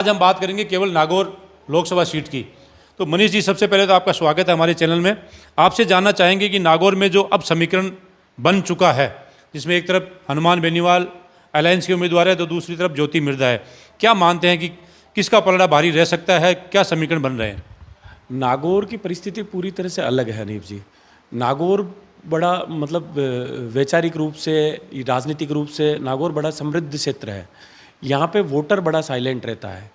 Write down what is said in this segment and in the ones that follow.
आज हम बात करेंगे केवल नागौर लोकसभा सीट की। तो मनीष जी, सबसे पहले तो आपका स्वागत है हमारे चैनल में। आपसे जानना चाहेंगे कि नागौर में जो अब समीकरण बन चुका है, जिसमें एक तरफ हनुमान बेनीवाल अलायंस के उम्मीदवार है तो दूसरी तरफ ज्योति मिर्धा है, क्या मानते हैं कि किसका पलड़ा भारी रह सकता है? क्या समीकरण बन रहे हैं? नागौर की परिस्थिति पूरी तरह से अलग है अनीप जी। नागौर बड़ा वैचारिक रूप से, राजनीतिक रूप से नागौर बड़ा समृद्ध क्षेत्र है। यहाँ पे वोटर बड़ा साइलेंट रहता है।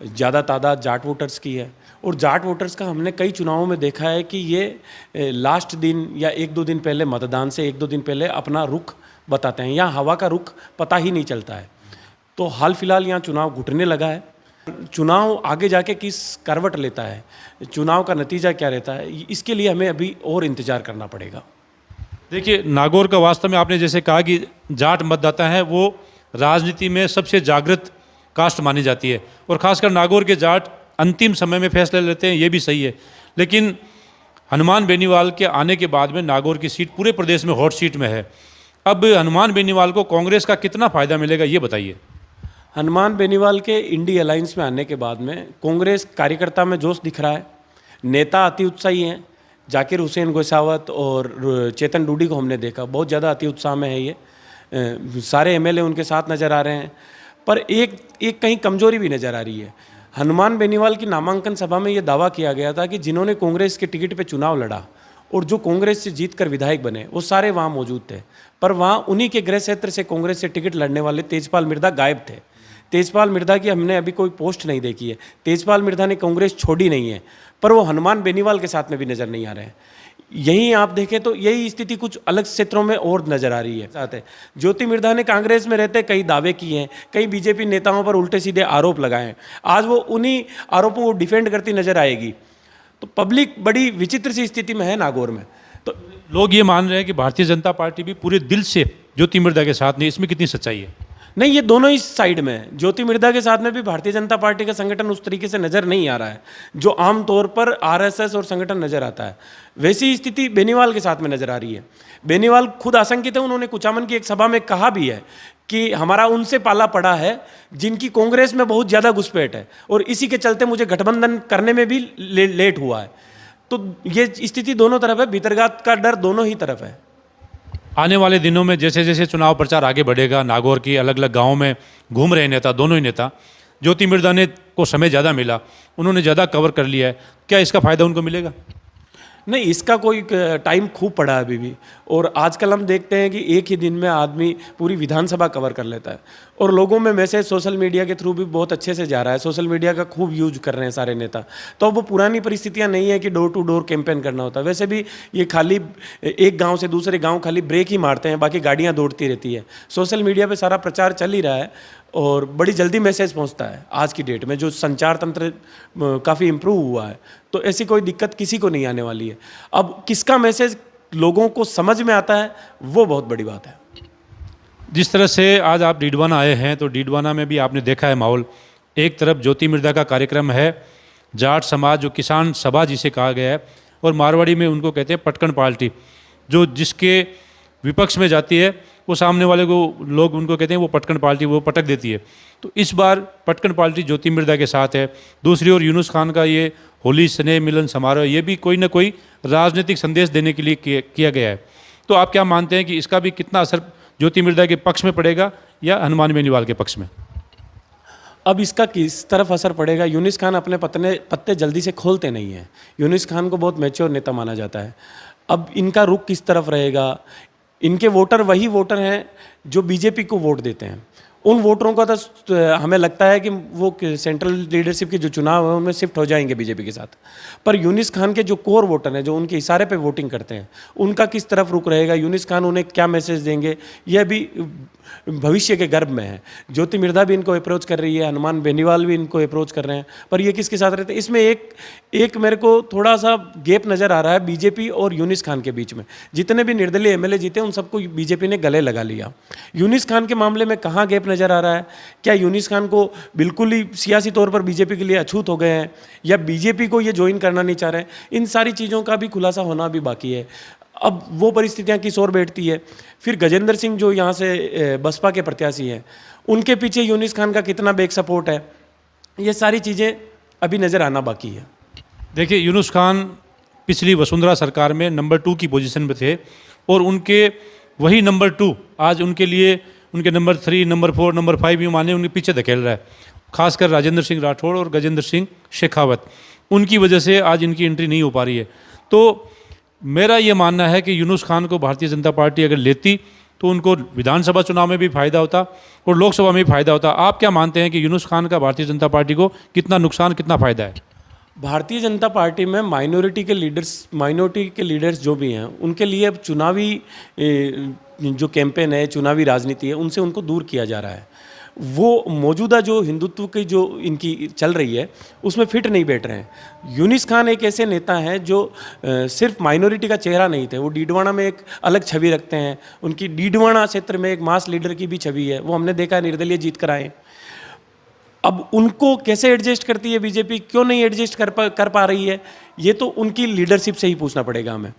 ज़्यादा तादाद जाट वोटर्स की है और जाट वोटर्स का हमने कई चुनावों में देखा है कि ये लास्ट दिन या एक दो दिन पहले, मतदान से एक दो दिन पहले अपना रुख बताते हैं। यहाँ हवा का रुख पता ही नहीं चलता है। तो हाल फिलहाल यहाँ चुनाव घुटने लगा है। चुनाव आगे जाके किस करवट लेता है, चुनाव का नतीजा क्या रहता है, इसके लिए हमें अभी और इंतज़ार करना पड़ेगा। देखिए, नागौर का वास्तव में आपने जैसे कहा कि जाट मतदाता हैं, वो राजनीति में सबसे जागृत कास्ट मानी जाती है और ख़ासकर नागौर के जाट अंतिम समय में फैसले लेते हैं, ये भी सही है। लेकिन हनुमान बेनीवाल के आने के बाद में नागौर की सीट पूरे प्रदेश में हॉट सीट में है। अब हनुमान बेनीवाल को कांग्रेस का कितना फ़ायदा मिलेगा, ये बताइए। हनुमान बेनीवाल के इंडी अलायंस में आने के बाद में कांग्रेस कार्यकर्ता में जोश दिख रहा है। नेता अति उत्साही हैं। जाकिर हुसैन गोसावत और चेतन डूडी को हमने देखा, बहुत ज़्यादा अति उत्साह में है ये। सारे एमएलए उनके साथ नज़र आ रहे हैं। पर एक कहीं कमजोरी भी नज़र आ रही है। हनुमान बेनीवाल की नामांकन सभा में ये दावा किया गया था कि जिन्होंने कांग्रेस के टिकट पे चुनाव लड़ा और जो कांग्रेस से जीतकर विधायक बने, वो सारे वहाँ मौजूद थे। पर वहाँ उन्हीं के गृह क्षेत्र से कांग्रेस से टिकट लड़ने वाले तेजपाल मिर्धा गायब थे। तेजपाल मिर्धा की हमने अभी कोई पोस्ट नहीं देखी है। तेजपाल मिर्धा ने कांग्रेस छोड़ी नहीं है, पर वो हनुमान बेनीवाल के साथ में भी नज़र नहीं आ रहे हैं। यहीं आप देखें तो यही स्थिति कुछ अलग क्षेत्रों में और नज़र आ रही है। साथ है, ज्योति मिर्धा ने कांग्रेस में रहते कई दावे किए हैं, कई बीजेपी नेताओं पर उल्टे सीधे आरोप लगाए हैं। आज वो उन्हीं आरोपों को डिफेंड करती नजर आएगी। तो पब्लिक बड़ी विचित्र सी स्थिति में है नागौर में। तो लोग ये मान रहे हैं कि भारतीय जनता पार्टी भी पूरे दिल से ज्योति मिर्धा के साथ नहीं, इसमें कितनी सच्चाई है? नहीं, ये दोनों ही साइड में है। ज्योति मिर्धा के साथ में भी भारतीय जनता पार्टी का संगठन उस तरीके से नज़र नहीं आ रहा है जो आमतौर पर आरएसएस और संगठन नज़र आता है। वैसी स्थिति बेनीवाल के साथ में नज़र आ रही है। बेनीवाल खुद आशंकित है। उन्होंने कुचामन की एक सभा में कहा भी है कि हमारा उनसे पाला पड़ा है जिनकी कांग्रेस में बहुत ज़्यादा घुसपैठ है और इसी के चलते मुझे गठबंधन करने में भी लेट हुआ है। तो ये स्थिति दोनों तरफ है, भीतरघात का डर दोनों ही तरफ है। आने वाले दिनों में जैसे जैसे चुनाव प्रचार आगे बढ़ेगा, नागौर की अलग अलग गांवों में घूम रहे नेता, दोनों ही नेता, ज्योति मिर्धा ने को समय ज़्यादा मिला, उन्होंने ज़्यादा कवर कर लिया है, क्या इसका फ़ायदा उनको मिलेगा? नहीं, इसका कोई टाइम खूब पड़ा है अभी भी। और आजकल हम देखते हैं कि एक ही दिन में आदमी पूरी विधानसभा कवर कर लेता है और लोगों में मैसेज सोशल मीडिया के थ्रू भी बहुत अच्छे से जा रहा है। सोशल मीडिया का खूब यूज कर रहे हैं सारे नेता। तो अब वो पुरानी परिस्थितियां नहीं है कि डोर टू डोर कैंपेन करना होता है। वैसे भी ये खाली एक गाँव से दूसरे गाँव खाली ब्रेक ही मारते हैं, बाकी गाड़ियाँ दौड़ती रहती है। सोशल मीडिया पर सारा प्रचार चल ही रहा है और बड़ी जल्दी मैसेज पहुंचता है। आज की डेट में जो संचार तंत्र काफ़ी इम्प्रूव हुआ है, तो ऐसी कोई दिक्कत किसी को नहीं आने वाली है। अब किसका मैसेज लोगों को समझ में आता है, वो बहुत बड़ी बात है। जिस तरह से आज आप डीडवाना आए हैं, तो डीडवाना में भी आपने देखा है माहौल। एक तरफ ज्योति मिर्धा का कार्यक्रम है, जाट समाज जो किसान सभा जिसे कहा गया है, और मारवाड़ी में उनको कहते हैं पटकन पार्टी, जो जिसके विपक्ष में जाती है वो सामने वाले को लोग उनको कहते हैं वो पटकन पार्टी, वो पटक देती है। तो इस बार पटकन पार्टी ज्योति मिर्धा के साथ है। दूसरी ओर यूनुस खान का ये होली स्नेह मिलन समारोह, ये भी कोई ना कोई राजनीतिक संदेश देने के लिए किया गया है। तो आप क्या मानते हैं कि इसका भी कितना असर ज्योति मिर्धा के पक्ष में पड़ेगा या हनुमान बेनीवाल के पक्ष में? अब इसका किस तरफ असर पड़ेगा? यूनुस खान अपने पत्ते जल्दी से खोलते नहीं हैं। यूनुस खान को बहुत मैच्योर नेता माना जाता है। अब इनका रुख किस तरफ रहेगा? इनके वोटर वही वोटर हैं जो बीजेपी को वोट देते हैं। उन वोटरों का तो हमें लगता है कि वो सेंट्रल लीडरशिप के जो चुनाव है उनमें शिफ्ट हो जाएंगे बीजेपी के साथ। पर यूनुस खान के जो कोर वोटर हैं, जो उनके इशारे पे वोटिंग करते हैं, उनका किस तरफ रुख रहेगा? यूनुस खान उन्हें क्या मैसेज देंगे, यह भी भविष्य के गर्भ में है। ज्योति मिर्धा भी इनको अप्रोच कर रही है, हनुमान बेनीवाल भी इनको अप्रोच कर रहे हैं, पर ये किसके साथ रहते हैं? इसमें एक मेरे को थोड़ा सा गैप नज़र आ रहा है बीजेपी और यूनुस खान के बीच में। जितने भी निर्दलीय एमएलए जीते उन सबको बीजेपी ने गले लगा लिया। यूनुस खान के मामले में कहाँ गैप नज़र आ रहा है? क्या यूनुस खान को बिल्कुल ही सियासी तौर पर बीजेपी के लिए अछूत हो गए हैं या बीजेपी को ये ज्वाइन करना नहीं चाह रहे हैं? इन सारी चीज़ों का भी खुलासा होना भी बाकी है। अब वो परिस्थितियां किस ओर बैठती है? फिर गजेंद्र सिंह जो यहाँ से बसपा के प्रत्याशी हैं, उनके पीछे यूनुस खान का कितना बैक सपोर्ट है? ये सारी चीज़ें अभी नज़र आना बाकी है। देखिए, यूनुस खान पिछली वसुंधरा सरकार में नंबर 2 की पोजीशन में थे और उनके वही नंबर 2 आज उनके लिए उनके नंबर 3, नंबर 4, नंबर 5 यूँ माने उनके पीछे धकेल रहा है। खासकर राजेंद्र सिंह राठौड़ और गजेंद्र सिंह शेखावत, उनकी वजह से आज इनकी एंट्री नहीं हो पा रही है। तो मेरा ये मानना है कि यूनुस खान को भारतीय जनता पार्टी अगर लेती तो उनको विधानसभा चुनाव में भी फायदा होता और लोकसभा में भी फायदा होता। आप क्या मानते हैं कि यूनुस खान का भारतीय जनता पार्टी को कितना नुकसान, कितना फायदा है? भारतीय जनता पार्टी में माइनॉरिटी के लीडर्स जो भी हैं, उनके लिए अब चुनावी जो कैंपेन है, चुनावी राजनीति है, उनसे उनको दूर किया जा रहा है। वो मौजूदा जो हिंदुत्व की जो इनकी चल रही है उसमें फिट नहीं बैठ रहे हैं। यूनिस खान एक ऐसे नेता हैं जो सिर्फ माइनॉरिटी का चेहरा नहीं थे, वो डीडवाना में एक अलग छवि रखते हैं। उनकी डीडवाना क्षेत्र में एक मास लीडर की भी छवि है, वो हमने देखा निर्दलीय जीत कर आए। अब उनको कैसे एडजस्ट करती है बीजेपी, क्यों नहीं एडजस्ट कर पा रही है, ये तो उनकी लीडरशिप से ही पूछना पड़ेगा हमें।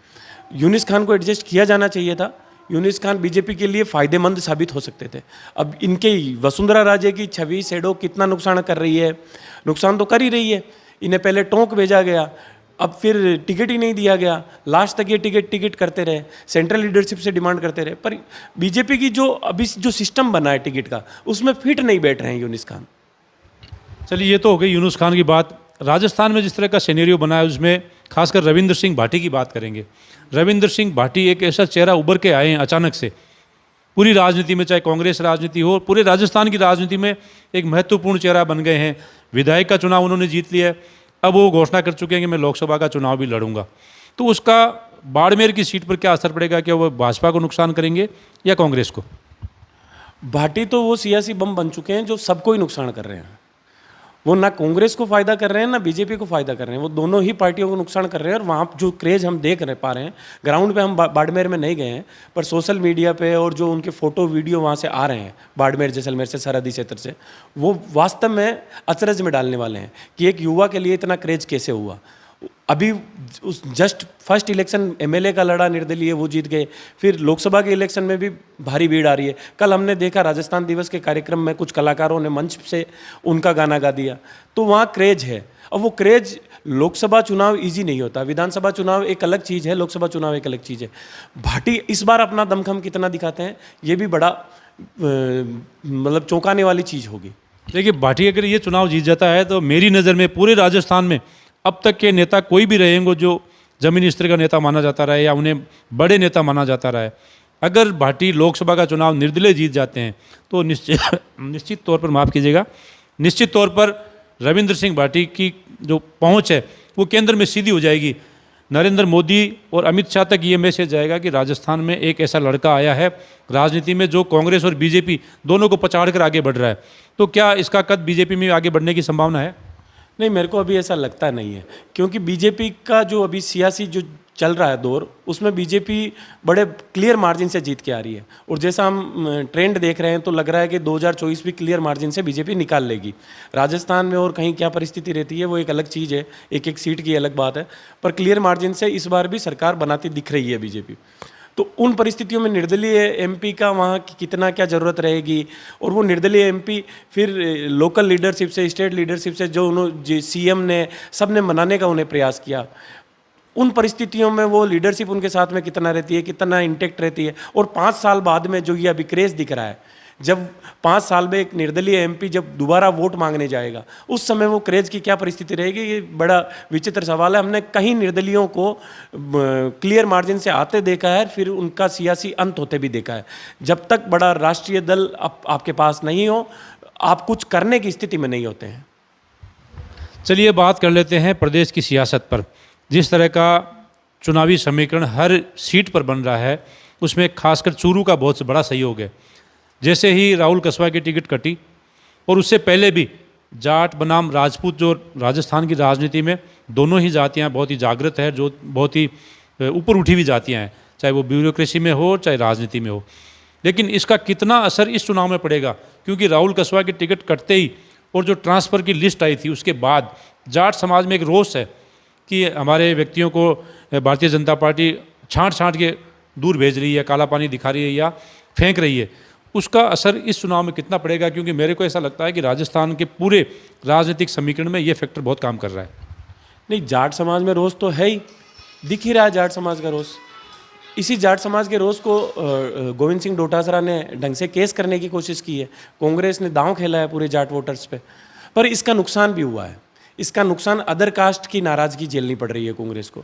यूनिस खान को एडजस्ट किया जाना चाहिए था। यूनिस खान बीजेपी के लिए फ़ायदेमंद साबित हो सकते थे। अब इनके वसुंधरा राजे की छवि शैडो कितना नुकसान कर रही है, नुकसान तो कर ही रही है। इन्हें पहले टोंक भेजा गया, अब फिर टिकट ही नहीं दिया गया, लास्ट तक ये टिकट करते रहे, सेंट्रल लीडरशिप से डिमांड करते रहे, पर बीजेपी की जो अभी जो सिस्टम बना है टिकट का, उसमें फिट नहीं बैठ रहे हैं यूनिस खान। चलिए, ये तो हो गई यूनुस खान की बात। राजस्थान में जिस तरह का सिनेरियो बना है उसमें खासकर रविंद्र सिंह भाटी की बात करेंगे। रविंद्र सिंह भाटी एक ऐसा चेहरा उभर के आए हैं अचानक से पूरी राजनीति में, चाहे कांग्रेस राजनीति हो, पूरे राजस्थान की राजनीति में एक महत्वपूर्ण चेहरा बन गए हैं। विधायक का चुनाव उन्होंने जीत लिया है, अब वो घोषणा कर चुके हैं कि मैं लोकसभा का चुनाव भी लड़ूंगा। तो उसका बाड़मेर की सीट पर क्या असर पड़ेगा? क्या वो भाजपा को नुकसान करेंगे या कांग्रेस को? भाटी तो वो सियासी बम बन चुके हैं जो सबको ही नुकसान कर रहे हैं। वो ना कांग्रेस को फायदा कर रहे हैं ना बीजेपी को फायदा कर रहे हैं, वो दोनों ही पार्टियों को नुकसान कर रहे हैं। और वहाँ जो क्रेज हम पा रहे हैं, ग्राउंड पे हम बाड़मेर में नहीं गए हैं, पर सोशल मीडिया पे और जो उनके फोटो वीडियो वहाँ से आ रहे हैं बाड़मेर जैसलमेर से, सरहदी क्षेत्र से, वो वास्तव में अचरज में डालने वाले हैं कि एक युवा के लिए इतना क्रेज कैसे हुआ। अभी उस जस्ट फर्स्ट इलेक्शन एमएलए का लड़ा निर्दलीय, वो जीत गए, फिर लोकसभा के इलेक्शन में भी भारी भीड़ आ रही है। कल हमने देखा राजस्थान दिवस के कार्यक्रम में कुछ कलाकारों ने मंच से उनका गाना गा दिया, तो वहाँ क्रेज है। अब वो क्रेज, लोकसभा चुनाव इजी नहीं होता, विधानसभा चुनाव एक अलग चीज़ है, लोकसभा चुनाव एक अलग चीज़ है। भाटी इस बार अपना दमखम कितना दिखाते हैं, ये भी बड़ा मतलब चौंकाने वाली चीज़ होगी। देखिए, भाटी अगर ये चुनाव जीत जाता है तो मेरी नज़र में पूरे राजस्थान में अब तक के नेता कोई भी रहेंगे जो जमीनी स्तर का नेता माना जाता रहा है या उन्हें बड़े नेता माना जाता रहा है, अगर भाटी लोकसभा का चुनाव निर्दलीय जीत जाते हैं तो निश्चित तौर पर, माफ़ कीजिएगा, निश्चित तौर पर रविंद्र सिंह भाटी की जो पहुंच है वो केंद्र में सीधी हो जाएगी। नरेंद्र मोदी और अमित शाह तक ये मैसेज जाएगा कि राजस्थान में एक ऐसा लड़का आया है राजनीति में जो कांग्रेस और बीजेपी दोनों को पछाड़ कर आगे बढ़ रहा है। तो क्या इसका कद बीजेपी में आगे बढ़ने की संभावना है? नहीं, मेरे को अभी ऐसा लगता नहीं है, क्योंकि बीजेपी का जो अभी सियासी जो चल रहा है दौर, उसमें बीजेपी बड़े क्लियर मार्जिन से जीत के आ रही है। और जैसा हम ट्रेंड देख रहे हैं तो लग रहा है कि 2024 भी क्लियर मार्जिन से बीजेपी निकाल लेगी। राजस्थान में और कहीं क्या परिस्थिति रहती है वो एक अलग चीज़ है, एक एक सीट की अलग बात है, पर क्लियर मार्जिन से इस बार भी सरकार बनाती दिख रही है बीजेपी। तो उन परिस्थितियों में निर्दलीय एमपी का वहाँ की कितना क्या ज़रूरत रहेगी, और वो निर्दलीय एमपी फिर लोकल लीडरशिप से, स्टेट लीडरशिप से, जो उन्होंने सीएम ने, सब ने मनाने का उन्हें प्रयास किया, उन परिस्थितियों में वो लीडरशिप उनके साथ में कितना रहती है, कितना इंटेक्ट रहती है। और 5 साल बाद में जो ये अभी क्रेज दिख रहा है, जब 5 साल में एक निर्दलीय एमपी जब दोबारा वोट मांगने जाएगा, उस समय वो क्रेज की क्या परिस्थिति रहेगी, ये बड़ा विचित्र सवाल है। हमने कहीं निर्दलियों को क्लियर मार्जिन से आते देखा है, फिर उनका सियासी अंत होते भी देखा है। जब तक बड़ा राष्ट्रीय दल आपके पास नहीं हो, आप कुछ करने की स्थिति में नहीं होते हैं। चलिए, बात कर लेते हैं प्रदेश की सियासत पर। जिस तरह का चुनावी समीकरण हर सीट पर बन रहा है, उसमें खासकर चूरू का बहुत बड़ा सहयोग है। जैसे ही राहुल कसवा की टिकट कटी, और उससे पहले भी जाट बनाम राजपूत, जो राजस्थान की राजनीति में दोनों ही जातियां बहुत ही जागृत है, जो बहुत ही ऊपर उठी हुई जातियां हैं, चाहे वो ब्यूरोक्रेसी में हो चाहे राजनीति में हो। लेकिन इसका कितना असर इस चुनाव में पड़ेगा, क्योंकि राहुल कसवा की टिकट कटते ही और जो ट्रांसफ़र की लिस्ट आई थी उसके बाद जाट समाज में एक रोष है कि हमारे व्यक्तियों को भारतीय जनता पार्टी छांट के दूर भेज रही है, काला पानी दिखा रही है या फेंक रही है। उसका असर इस चुनाव में कितना पड़ेगा? क्योंकि मेरे को ऐसा लगता है कि राजस्थान के पूरे राजनीतिक समीकरण में ये फैक्टर बहुत काम कर रहा है। नहीं, जाट समाज में रोष तो है ही, दिख ही रहा है जाट समाज का रोष। इसी जाट समाज के रोष को गोविंद सिंह डोटासरा ने ढंग से केस करने की कोशिश की है। कांग्रेस ने दांव खेला है पूरे जाट वोटर्स पे, पर इसका नुकसान भी हुआ है। इसका नुकसान अदर कास्ट की नाराज़गी झेलनी पड़ रही है कांग्रेस को।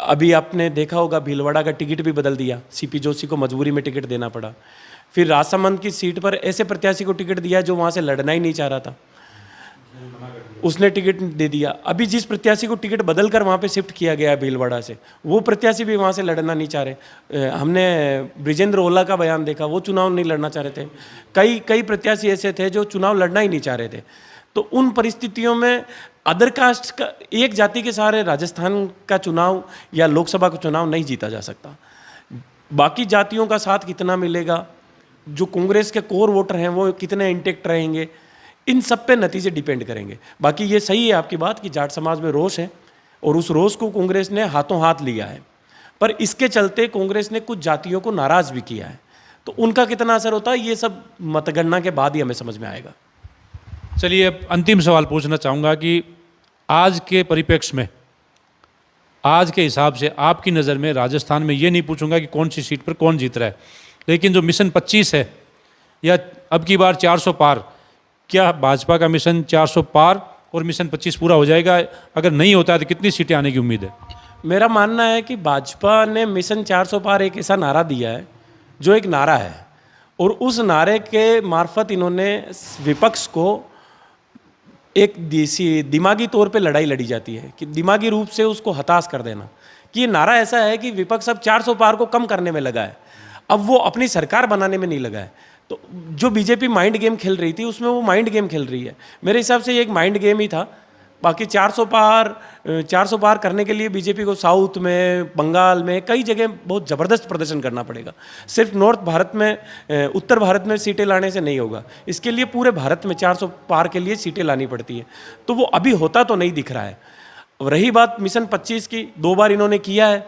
अभी आपने देखा होगा भीलवाड़ा का टिकट भी बदल दिया, सीपी जोशी को मजबूरी में टिकट देना पड़ा। फिर राजसमंद की सीट पर ऐसे प्रत्याशी को टिकट दिया जो वहाँ से लड़ना ही नहीं चाह रहा था, उसने टिकट दे दिया। अभी जिस प्रत्याशी को टिकट बदल कर वहाँ पे शिफ्ट किया गया है भीलवाड़ा से, वो प्रत्याशी भी वहाँ से लड़ना नहीं चाह रहे। हमने ब्रिजेंद्र ओला का बयान देखा, वो चुनाव नहीं लड़ना चाह रहे थे। कई प्रत्याशी ऐसे थे जो चुनाव लड़ना ही नहीं चाह रहे थे। तो उन परिस्थितियों में अदर कास्ट का, एक जाति के सहारे राजस्थान का चुनाव या लोकसभा का चुनाव नहीं जीता जा सकता। बाकी जातियों का साथ कितना मिलेगा, जो कांग्रेस के कोर वोटर हैं वो कितने इंटेक्ट रहेंगे, इन सब पे नतीजे डिपेंड करेंगे। बाकी ये सही है आपकी बात कि जाट समाज में रोष है और उस रोष को कांग्रेस ने हाथों हाथ लिया है, पर इसके चलते कांग्रेस ने कुछ जातियों को नाराज़ भी किया है। तो उनका कितना असर होता है ये सब मतगणना के बाद ही हमें समझ में आएगा। चलिए, अब अंतिम सवाल पूछना चाहूँगा कि आज के परिप्रेक्ष्य में, आज के हिसाब से आपकी नज़र में राजस्थान में, ये नहीं पूछूंगा कि कौन सी सीट पर कौन जीत रहा है, लेकिन जो मिशन 25 है या अब की बार 400 पार, क्या भाजपा का मिशन 400 पार और मिशन 25 पूरा हो जाएगा? अगर नहीं होता है तो कितनी सीटें आने की उम्मीद है? मेरा मानना है कि भाजपा ने मिशन 400 पार एक ऐसा नारा दिया है जो एक नारा है, और उस नारे के मार्फत इन्होंने विपक्ष को एक दिमागी तौर पे लड़ाई लड़ी जाती है कि दिमागी रूप से उसको हताश कर देना, कि ये नारा ऐसा है कि विपक्ष अब 400 पार को कम करने में लगा है, अब वो अपनी सरकार बनाने में नहीं लगा है। तो जो बीजेपी माइंड गेम खेल रही थी उसमें वो माइंड गेम खेल रही है। मेरे हिसाब से ये एक माइंड गेम ही था। बाकी 400 पार करने के लिए बीजेपी को साउथ में, बंगाल में, कई जगह बहुत ज़बरदस्त प्रदर्शन करना पड़ेगा। सिर्फ नॉर्थ भारत में, उत्तर भारत में सीटें लाने से नहीं होगा, इसके लिए पूरे भारत में 400 पार के लिए सीटें लानी पड़ती है। तो वो अभी होता तो नहीं दिख रहा है। रही बात मिशन 25 की, 2 बार इन्होंने किया है,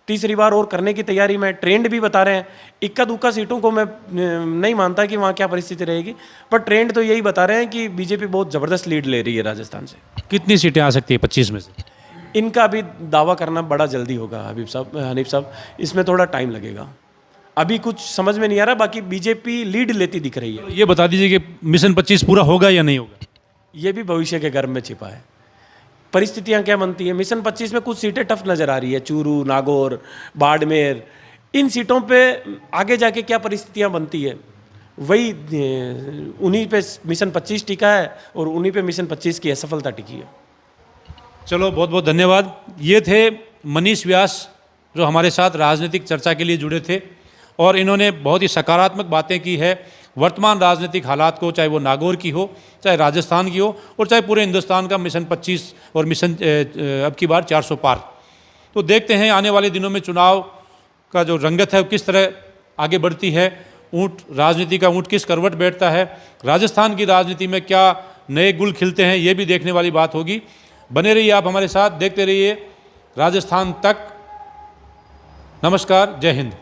तीसरी बार और करने की तैयारी में। ट्रेंड भी बता रहे हैं, इक्का दुक्का सीटों को मैं नहीं मानता कि वहाँ क्या परिस्थिति रहेगी, पर ट्रेंड तो यही बता रहे हैं कि बीजेपी बहुत ज़बरदस्त लीड ले रही है राजस्थान से। कितनी सीटें आ सकती है 25 में से? इनका अभी दावा करना बड़ा जल्दी होगा हनीफ साहब, इसमें थोड़ा टाइम लगेगा, अभी कुछ समझ में नहीं आ रहा। बाकी बीजेपी लीड लेती दिख रही है। ये बता दीजिए कि मिशन 25 पूरा होगा या नहीं होगा? ये भी भविष्य के गर्भ में छिपा है, परिस्थितियां क्या बनती हैं। मिशन 25 में कुछ सीटें टफ नज़र आ रही है, चूरू, नागौर, बाड़मेर, इन सीटों पे आगे जाके क्या परिस्थितियां बनती है, वही उन्हीं पे मिशन 25 टिका है और उन्हीं पे मिशन 25 की असफलता टिकी है। चलो, बहुत बहुत धन्यवाद। ये थे मनीष व्यास, जो हमारे साथ राजनीतिक चर्चा के लिए जुड़े थे, और इन्होंने बहुत ही सकारात्मक बातें की है वर्तमान राजनीतिक हालात को, चाहे वो नागौर की हो, चाहे राजस्थान की हो, और चाहे पूरे हिंदुस्तान का मिशन 25 और मिशन अब की बार 400 पार। तो देखते हैं आने वाले दिनों में चुनाव का जो रंगत है वो किस तरह आगे बढ़ती है, ऊँट राजनीति का ऊँट किस करवट बैठता है, राजस्थान की राजनीति में क्या नए गुल खिलते हैं, ये भी देखने वाली बात होगी। बने रहिए आप हमारे साथ, देखते रहिए राजस्थान तक। नमस्कार, जय हिंद।